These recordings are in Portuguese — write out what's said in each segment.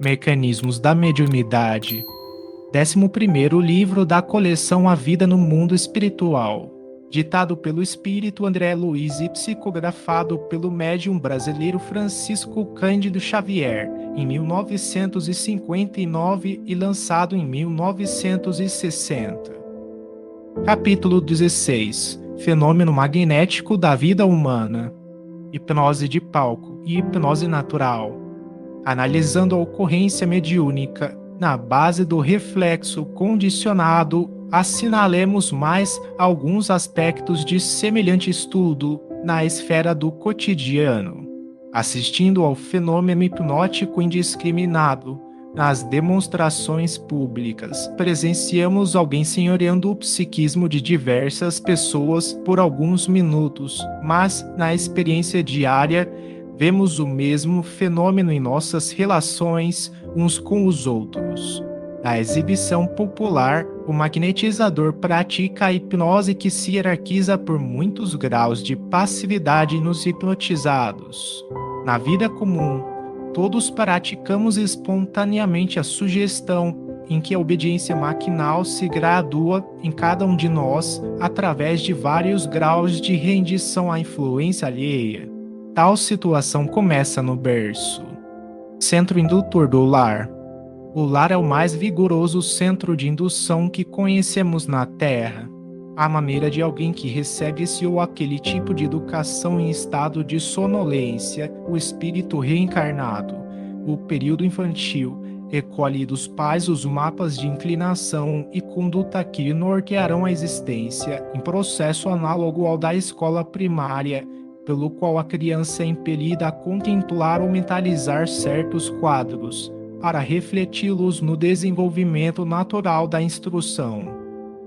Mecanismos da Mediunidade. 11º livro da coleção A Vida no Mundo Espiritual. Ditado pelo espírito André Luiz e psicografado pelo médium brasileiro Francisco Cândido Xavier, em 1959 e lançado em 1960. Capítulo 16. Fenômeno magnético da vida humana. Hipnose de palco e hipnose natural. Analisando a ocorrência mediúnica na base do reflexo condicionado, assinalemos mais alguns aspectos de semelhante estudo na esfera do cotidiano. Assistindo ao fenômeno hipnótico indiscriminado nas demonstrações públicas, presenciamos alguém senhoreando o psiquismo de diversas pessoas por alguns minutos, mas na experiência diária vemos o mesmo fenômeno em nossas relações uns com os outros. Na exibição popular, o magnetizador pratica a hipnose que se hierarquiza por muitos graus de passividade nos hipnotizados. Na vida comum, todos praticamos espontaneamente a sugestão, em que a obediência maquinal se gradua em cada um de nós através de vários graus de rendição à influência alheia. Tal situação começa no berço. Centro indutor do lar. O lar é o mais vigoroso centro de indução que conhecemos na Terra. À maneira de alguém que recebe esse ou aquele tipo de educação em estado de sonolência, o espírito reencarnado, o período infantil, recolhe dos pais os mapas de inclinação e conduta que nortearão a existência, em processo análogo ao da escola primária, pelo qual a criança é impelida a contemplar ou mentalizar certos quadros, para refleti-los no desenvolvimento natural da instrução.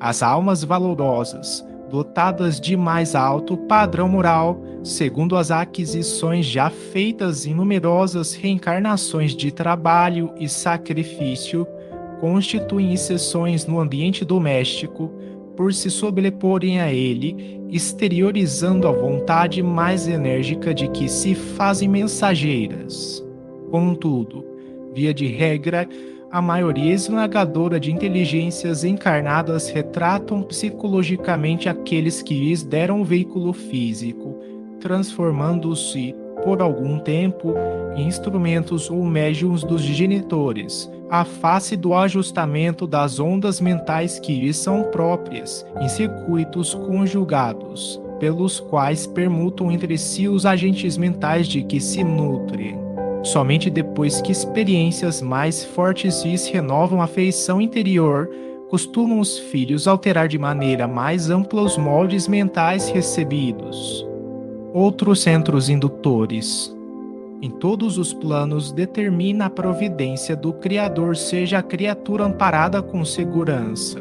As almas valorosas, dotadas de mais alto padrão moral, segundo as aquisições já feitas em numerosas reencarnações de trabalho e sacrifício, constituem exceções no ambiente doméstico, por se sobreporem a ele, exteriorizando a vontade mais enérgica de que se fazem mensageiras. Contudo, via de regra, a maioria esmagadora de inteligências encarnadas retratam psicologicamente aqueles que lhes deram o veículo físico, transformando-se, por algum tempo, em instrumentos ou médiuns dos genitores, à face do ajustamento das ondas mentais que lhes são próprias, em circuitos conjugados, pelos quais permutam entre si os agentes mentais de que se nutrem. Somente depois que experiências mais fortes lhes renovam a feição interior, costumam os filhos alterar de maneira mais ampla os moldes mentais recebidos. Outros centros indutores. Em todos os planos determina a providência do Criador seja a criatura amparada com segurança.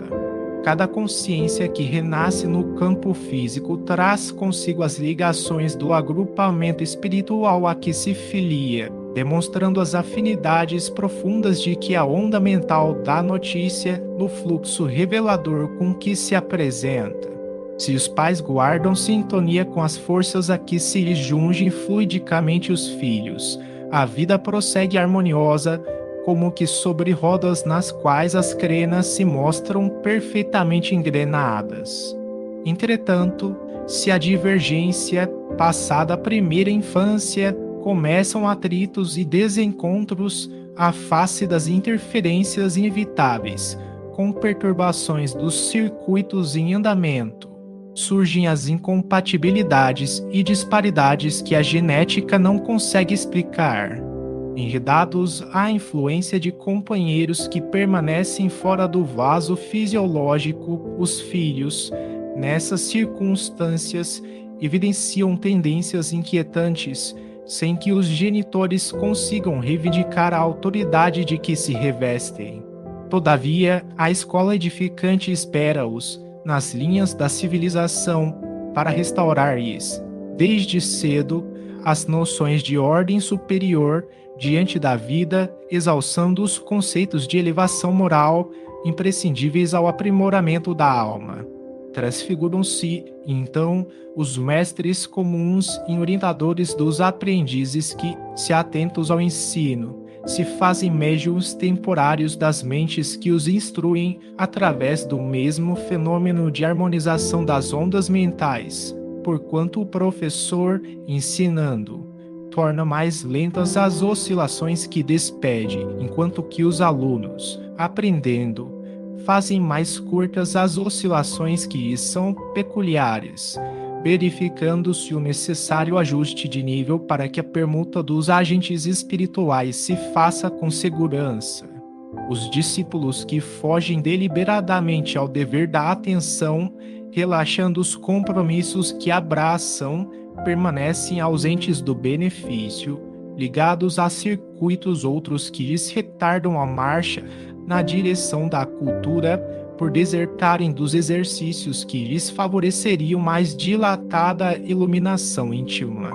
Cada consciência que renasce no campo físico traz consigo as ligações do agrupamento espiritual a que se filia, demonstrando as afinidades profundas de que a onda mental dá notícia no fluxo revelador com que se apresenta. Se os pais guardam sintonia com as forças a que se jungem fluidicamente os filhos, a vida prossegue harmoniosa, como que sobre rodas nas quais as crenas se mostram perfeitamente engrenadas. Entretanto, se a divergência, passada a primeira infância, começam atritos e desencontros à face das interferências inevitáveis, com perturbações dos circuitos em andamento, surgem as incompatibilidades e disparidades que a genética não consegue explicar. Enredados à influência de companheiros que permanecem fora do vaso fisiológico, os filhos, nessas circunstâncias, evidenciam tendências inquietantes, sem que os genitores consigam reivindicar a autoridade de que se revestem. Todavia, a escola edificante espera-os, nas linhas da civilização, para restaurar-lhes, desde cedo, as noções de ordem superior diante da vida, exalçando os conceitos de elevação moral imprescindíveis ao aprimoramento da alma. Transfiguram-se, então, os mestres comuns em orientadores dos aprendizes que, se atentos ao ensino, se fazem médiuns temporários das mentes que os instruem através do mesmo fenômeno de harmonização das ondas mentais, porquanto o professor, ensinando, torna mais lentas as oscilações que despede, enquanto que os alunos, aprendendo, fazem mais curtas as oscilações que lhes são peculiares, verificando-se o necessário ajuste de nível para que a permuta dos agentes espirituais se faça com segurança. Os discípulos que fogem deliberadamente ao dever da atenção, relaxando os compromissos que abraçam, permanecem ausentes do benefício, ligados a circuitos outros que lhes retardam a marcha na direção da cultura, por desertarem dos exercícios que lhes favoreceriam mais dilatada iluminação íntima.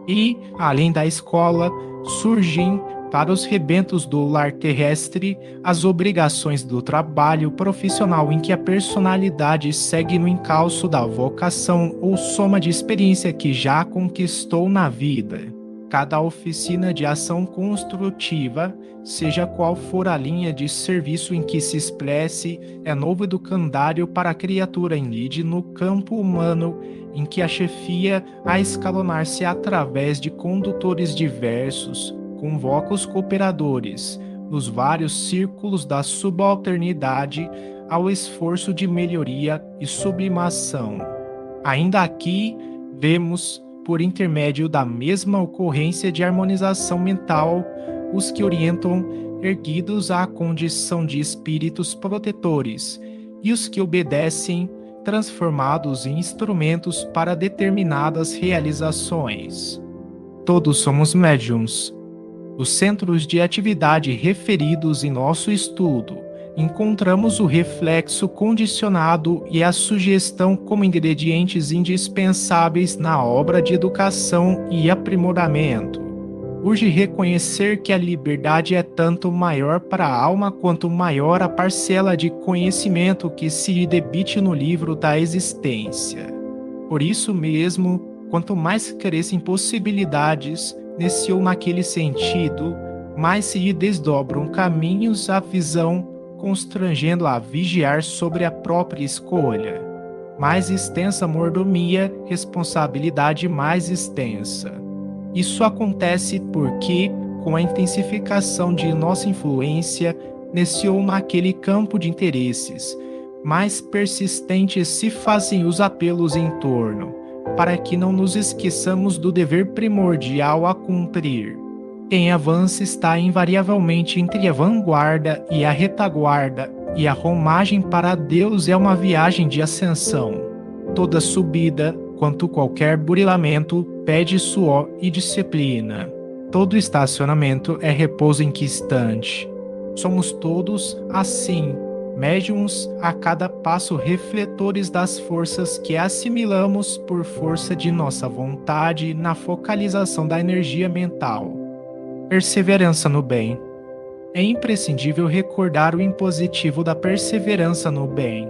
E, além da escola, surgem, para os rebentos do lar terrestre, as obrigações do trabalho profissional em que a personalidade segue no encalço da vocação ou soma de experiência que já conquistou na vida. Cada oficina de ação construtiva, seja qual for a linha de serviço em que se expresse, é novo educandário para a criatura em lide no campo humano, em que a chefia, a escalonar-se através de condutores diversos, convoca os cooperadores, nos vários círculos da subalternidade, ao esforço de melhoria e sublimação. Ainda aqui, vemos, por intermédio da mesma ocorrência de harmonização mental, os que orientam erguidos à condição de espíritos protetores, e os que obedecem, transformados em instrumentos para determinadas realizações. Todos somos médiuns. Os centros de atividade referidos em nosso estudo, encontramos o reflexo condicionado e a sugestão como ingredientes indispensáveis na obra de educação e aprimoramento. Urge reconhecer que a liberdade é tanto maior para a alma quanto maior a parcela de conhecimento que se debite no livro da existência. Por isso mesmo, quanto mais crescem possibilidades nesse ou naquele sentido, mais se lhe desdobram caminhos à visão, constrangendo-a a vigiar sobre a própria escolha. Mais extensa mordomia, responsabilidade mais extensa. Isso acontece porque, com a intensificação de nossa influência nesse ou naquele campo de interesses, mais persistentes se fazem os apelos em torno, para que não nos esqueçamos do dever primordial a cumprir. Quem avança está invariavelmente entre a vanguarda e a retaguarda, e a romagem para Deus é uma viagem de ascensão. Toda subida, quanto qualquer burilamento, pede suor e disciplina. Todo estacionamento é repouso inquistante. Somos todos, assim, médiuns a cada passo refletores das forças que assimilamos por força de nossa vontade na focalização da energia mental. Perseverança no bem. É imprescindível recordar o impositivo da perseverança no bem.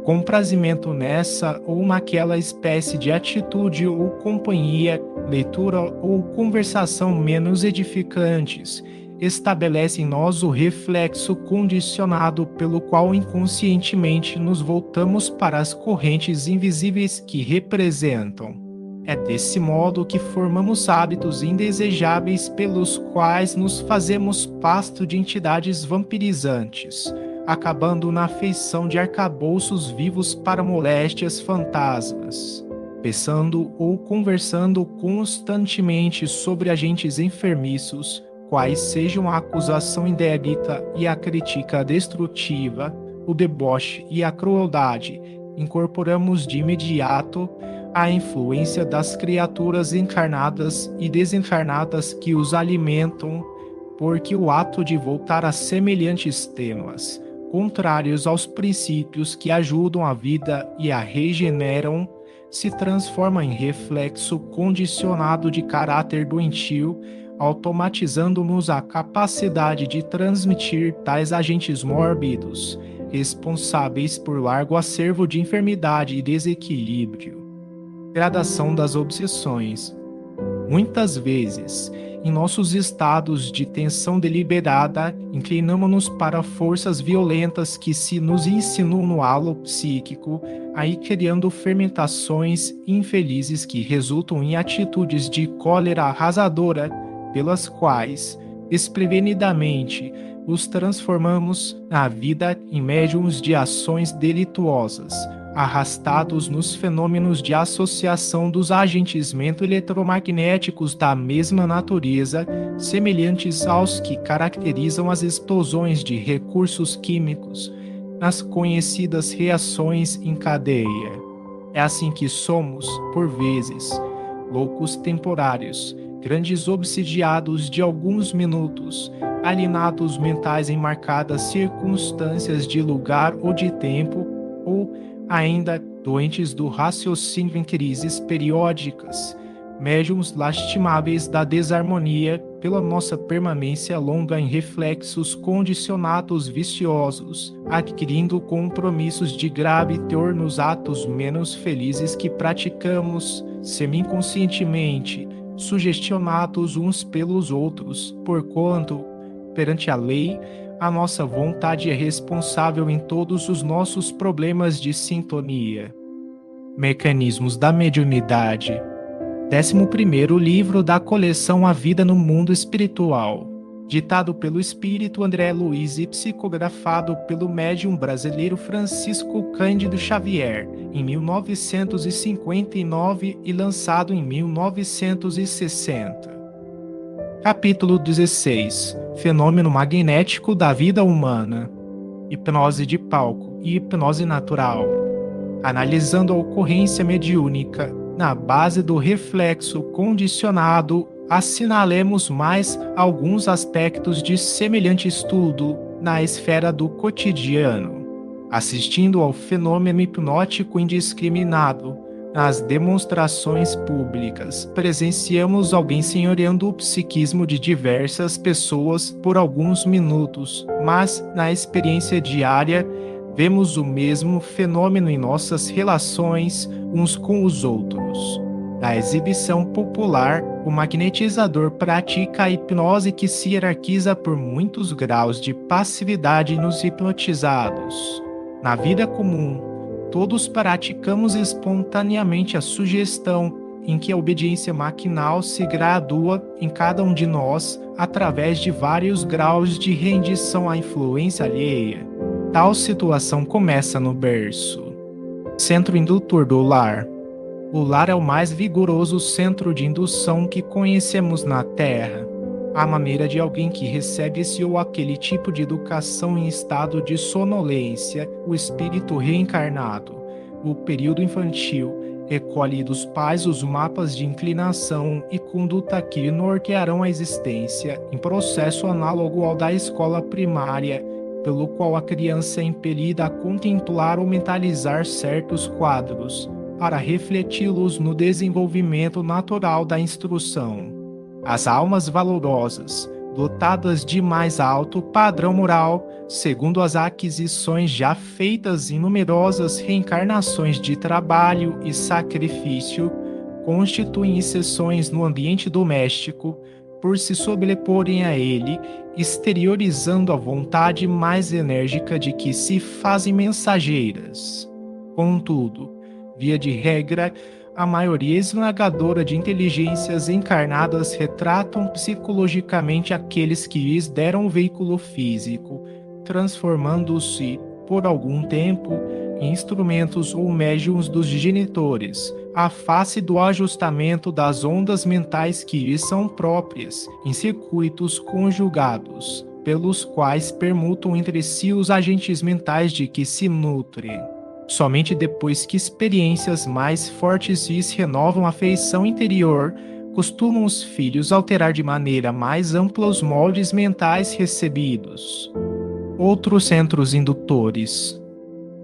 Comprazimento nessa ou naquela espécie de atitude ou companhia, leitura ou conversação menos edificantes, estabelece em nós o reflexo condicionado pelo qual inconscientemente nos voltamos para as correntes invisíveis que representam. É desse modo que formamos hábitos indesejáveis pelos quais nos fazemos pasto de entidades vampirizantes, acabando na feição de arcabouços vivos para moléstias fantasmas, pensando ou conversando constantemente sobre agentes enfermiços, quais sejam a acusação indébita e a crítica destrutiva, o deboche e a crueldade, incorporamos de imediato a influência das criaturas encarnadas e desencarnadas que os alimentam, porque o ato de voltar a semelhantes temas, contrários aos princípios que ajudam a vida e a regeneram, se transforma em reflexo condicionado de caráter doentio, automatizando-nos a capacidade de transmitir tais agentes mórbidos, responsáveis por largo acervo de enfermidade e desequilíbrio. Gradação das obsessões. Muitas vezes, em nossos estados de tensão deliberada, inclinamos-nos para forças violentas que se nos insinuam no halo psíquico, aí criando fermentações infelizes que resultam em atitudes de cólera arrasadora, pelas quais, desprevenidamente, os transformamos na vida em médiums de ações delituosas, arrastados nos fenômenos de associação dos agentes eletromagnéticos da mesma natureza, semelhantes aos que caracterizam as explosões de recursos químicos, nas conhecidas reações em cadeia. É assim que somos, por vezes, loucos temporários, grandes obsidiados de alguns minutos, alienados mentais em marcadas circunstâncias de lugar ou de tempo, ou ainda doentes do raciocínio em crises periódicas, médiums lastimáveis da desarmonia pela nossa permanência longa em reflexos condicionados viciosos, adquirindo compromissos de grave teor nos atos menos felizes que praticamos, semi-inconscientemente, sugestionados uns pelos outros, porquanto, perante a lei, a nossa vontade é responsável em todos os nossos problemas de sintonia. Mecanismos da mediunidade. 11º livro da coleção A Vida no Mundo Espiritual. Ditado pelo espírito André Luiz e psicografado pelo médium brasileiro Francisco Cândido Xavier, em 1959 e lançado em 1960. Capítulo 16. Fenômeno magnético da vida humana. Hipnose de palco e hipnose natural. Analisando a ocorrência mediúnica na base do reflexo condicionado, assinalemos mais alguns aspectos de semelhante estudo na esfera do cotidiano. Assistindo ao fenômeno hipnótico indiscriminado, nas demonstrações públicas, presenciamos alguém senhoreando o psiquismo de diversas pessoas por alguns minutos, mas, na experiência diária, vemos o mesmo fenômeno em nossas relações uns com os outros. Na exibição popular, o magnetizador pratica a hipnose que se hierarquiza por muitos graus de passividade nos hipnotizados. Na vida comum, todos praticamos espontaneamente a sugestão, em que a obediência maquinal se gradua em cada um de nós através de vários graus de rendição à influência alheia. Tal situação começa no berço. Centro indutor do lar. O lar é o mais vigoroso centro de indução que conhecemos na Terra. À maneira de alguém que recebe esse ou aquele tipo de educação em estado de sonolência, o espírito reencarnado, o período infantil, recolhe dos pais os mapas de inclinação e conduta que nortearão a existência, em processo análogo ao da escola primária, pelo qual a criança é impelida a contemplar ou mentalizar certos quadros, para refleti-los no desenvolvimento natural da instrução. As almas valorosas, dotadas de mais alto padrão moral, segundo as aquisições já feitas em numerosas reencarnações de trabalho e sacrifício, constituem exceções no ambiente doméstico, por se sobreporem a ele, exteriorizando a vontade mais enérgica de que se fazem mensageiras. Contudo, via de regra, a maioria esmagadora de inteligências encarnadas retratam psicologicamente aqueles que lhes deram o veículo físico, transformando-se, por algum tempo, em instrumentos ou médiuns dos genitores, à face do ajustamento das ondas mentais que lhes são próprias, em circuitos conjugados, pelos quais permutam entre si os agentes mentais de que se nutrem. Somente depois que experiências mais fortes lhes renovam a feição interior, costumam os filhos alterar de maneira mais ampla os moldes mentais recebidos. Outros centros indutores.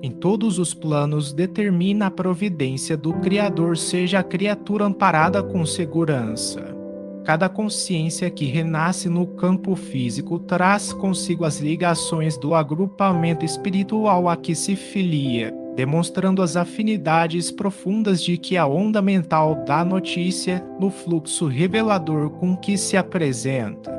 Em todos os planos determina a providência do Criador seja a criatura amparada com segurança. Cada consciência que renasce no campo físico traz consigo as ligações do agrupamento espiritual a que se filia, demonstrando as afinidades profundas de que a onda mental da notícia no fluxo revelador com que se apresenta.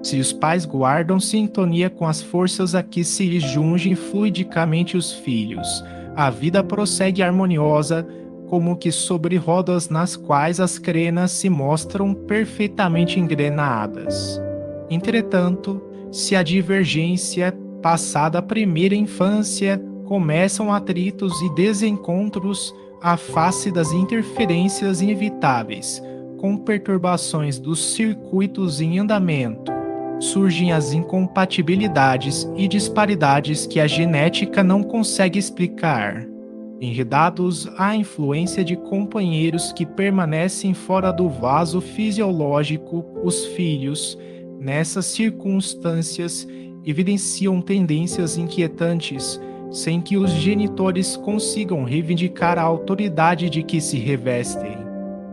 Se os pais guardam sintonia com as forças a que se jungem fluidicamente os filhos, a vida prossegue harmoniosa, como que sobre rodas nas quais as crenas se mostram perfeitamente engrenadas. Entretanto, se a divergência passada a primeira infância, começam atritos e desencontros à face das interferências inevitáveis, com perturbações dos circuitos em andamento. Surgem as incompatibilidades e disparidades que a genética não consegue explicar. Enredados à influência de companheiros que permanecem fora do vaso fisiológico, os filhos, nessas circunstâncias, evidenciam tendências inquietantes, sem que os genitores consigam reivindicar a autoridade de que se revestem.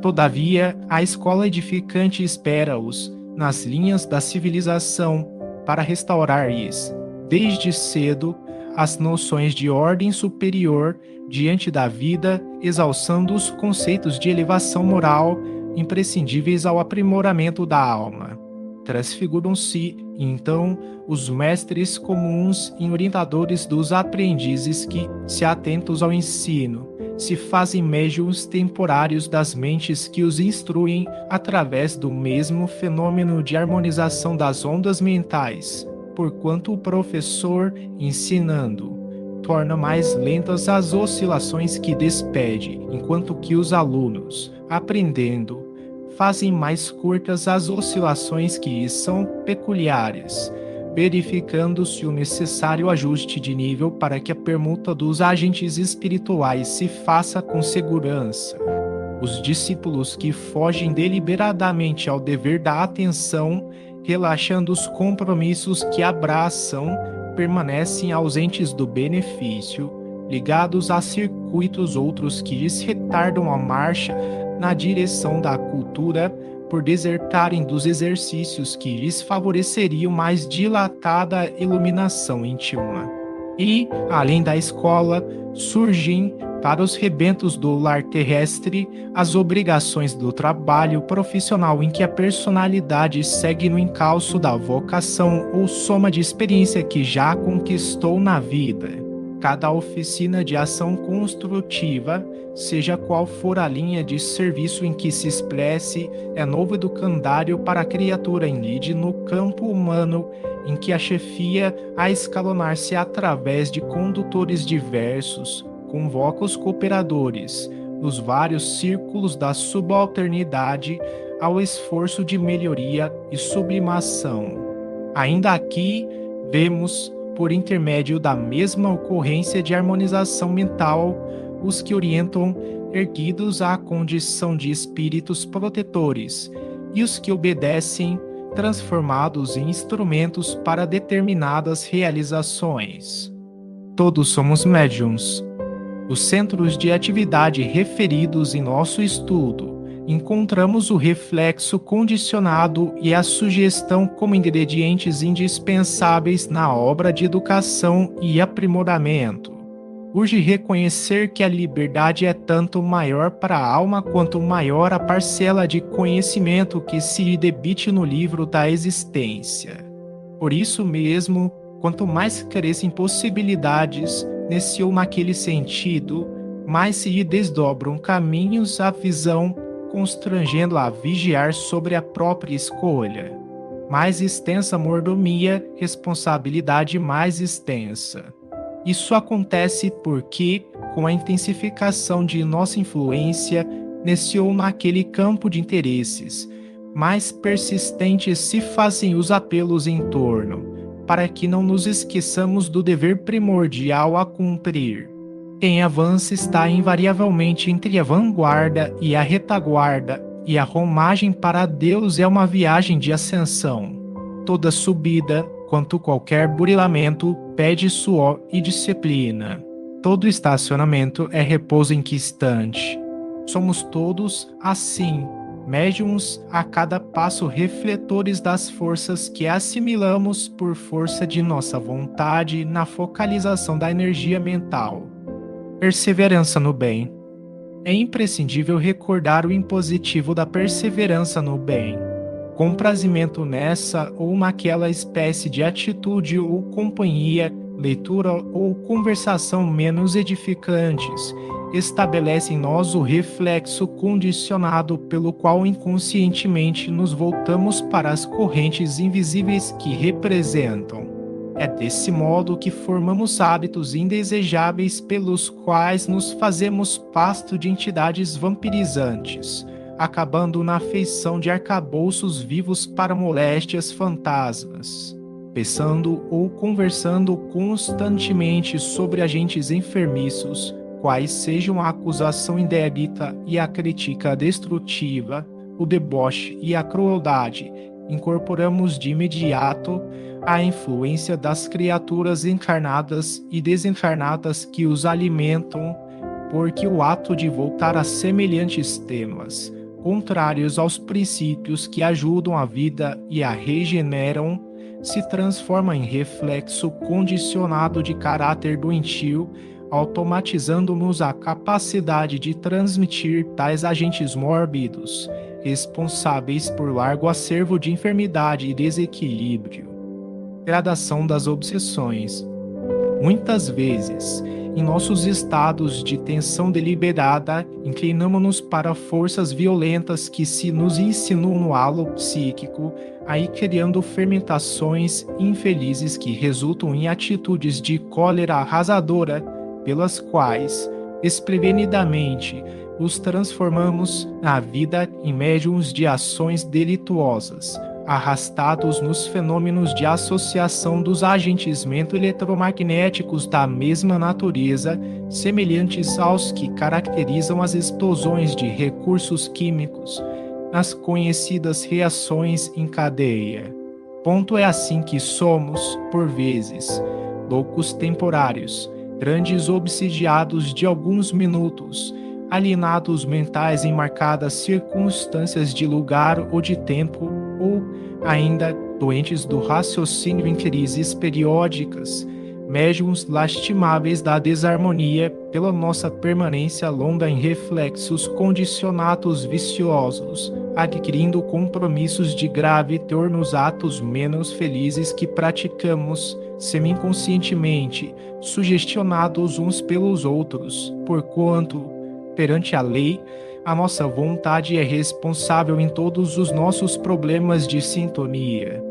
Todavia, a escola edificante espera-os, nas linhas da civilização, para restaurar-lhes, desde cedo, as noções de ordem superior diante da vida, exalçando os conceitos de elevação moral imprescindíveis ao aprimoramento da alma. Transfiguram-se, então, os mestres comuns em orientadores dos aprendizes que, se atentos ao ensino, se fazem médiuns temporários das mentes que os instruem através do mesmo fenômeno de harmonização das ondas mentais, porquanto o professor, ensinando, torna mais lentas as oscilações que despede, enquanto que os alunos, aprendendo, fazem mais curtas as oscilações que lhes são peculiares, verificando-se o necessário ajuste de nível para que a permuta dos agentes espirituais se faça com segurança. Os discípulos que fogem deliberadamente ao dever da atenção, relaxando os compromissos que abraçam, permanecem ausentes do benefício, ligados a circuitos outros que lhes retardam a marcha na direção da cultura, por desertarem dos exercícios que lhes favoreceriam mais dilatada iluminação íntima. E, além da escola, surgem, para os rebentos do lar terrestre, as obrigações do trabalho profissional em que a personalidade segue no encalço da vocação ou soma de experiência que já conquistou na vida. Cada oficina de ação construtiva, seja qual for a linha de serviço em que se expresse, é novo educandário para a criatura em lide no campo humano, em que a chefia, a escalonar-se através de condutores diversos, convoca os cooperadores, nos vários círculos da subalternidade, ao esforço de melhoria e sublimação. Ainda aqui, vemos, por intermédio da mesma ocorrência de harmonização mental, os que orientam erguidos à condição de espíritos protetores, e os que obedecem, transformados em instrumentos para determinadas realizações. Todos somos médiums. Os centros de atividade referidos em nosso estudo, encontramos o reflexo condicionado e a sugestão como ingredientes indispensáveis na obra de educação e aprimoramento. Urge reconhecer que a liberdade é tanto maior para a alma quanto maior a parcela de conhecimento que se lhe debite no livro da existência. Por isso mesmo, quanto mais crescem possibilidades nesse ou naquele sentido, mais se lhe desdobram caminhos à visão, constrangendo-a a vigiar sobre a própria escolha. Mais extensa mordomia, responsabilidade mais extensa. Isso acontece porque, com a intensificação de nossa influência nesse ou naquele campo de interesses, mais persistentes se fazem os apelos em torno, para que não nos esqueçamos do dever primordial a cumprir. Quem avança está invariavelmente entre a vanguarda e a retaguarda, e a romagem para Deus é uma viagem de ascensão. Toda subida, quanto qualquer burilamento, pede suor e disciplina. Todo estacionamento é repouso inquistante. Somos todos, assim, médiuns a cada passo refletores das forças que assimilamos por força de nossa vontade na focalização da energia mental. Perseverança no bem. É imprescindível recordar o impositivo da perseverança no bem. Comprazimento nessa ou naquela espécie de atitude ou companhia, leitura ou conversação menos edificantes, estabelece em nós o reflexo condicionado pelo qual inconscientemente nos voltamos para as correntes invisíveis que representam. É desse modo que formamos hábitos indesejáveis pelos quais nos fazemos pasto de entidades vampirizantes, acabando na feição de arcabouços vivos para moléstias fantasmas, pensando ou conversando constantemente sobre agentes enfermiços, quais sejam a acusação indébita e a crítica destrutiva, o deboche e a crueldade. Incorporamos de imediato a influência das criaturas encarnadas e desencarnadas que os alimentam, porque o ato de voltar a semelhantes temas, contrários aos princípios que ajudam a vida e a regeneram, se transforma em reflexo condicionado de caráter doentio, automatizando-nos a capacidade de transmitir tais agentes mórbidos, responsáveis por largo acervo de enfermidade e desequilíbrio. Gradação das obsessões. Muitas vezes, em nossos estados de tensão deliberada, inclinamos-nos para forças violentas que se nos insinuam no halo psíquico, aí criando fermentações infelizes que resultam em atitudes de cólera arrasadora, pelas quais, desprevenidamente, os transformamos na vida em médiums de ações delituosas, arrastados nos fenômenos de associação dos agentes eletromagnéticos da mesma natureza, semelhantes aos que caracterizam as explosões de recursos químicos, nas conhecidas reações em cadeia. Ponto é assim que somos, por vezes, loucos temporários, grandes obsidiados de alguns minutos, alienados mentais em marcadas circunstâncias de lugar ou de tempo, ou ainda doentes do raciocínio em crises periódicas, médiuns lastimáveis da desarmonia pela nossa permanência longa em reflexos condicionados viciosos, adquirindo compromissos de grave teor nos atos menos felizes que praticamos, semi-inconscientemente, sugestionados uns pelos outros, porquanto, perante a lei, a nossa vontade é responsável em todos os nossos problemas de sintonia.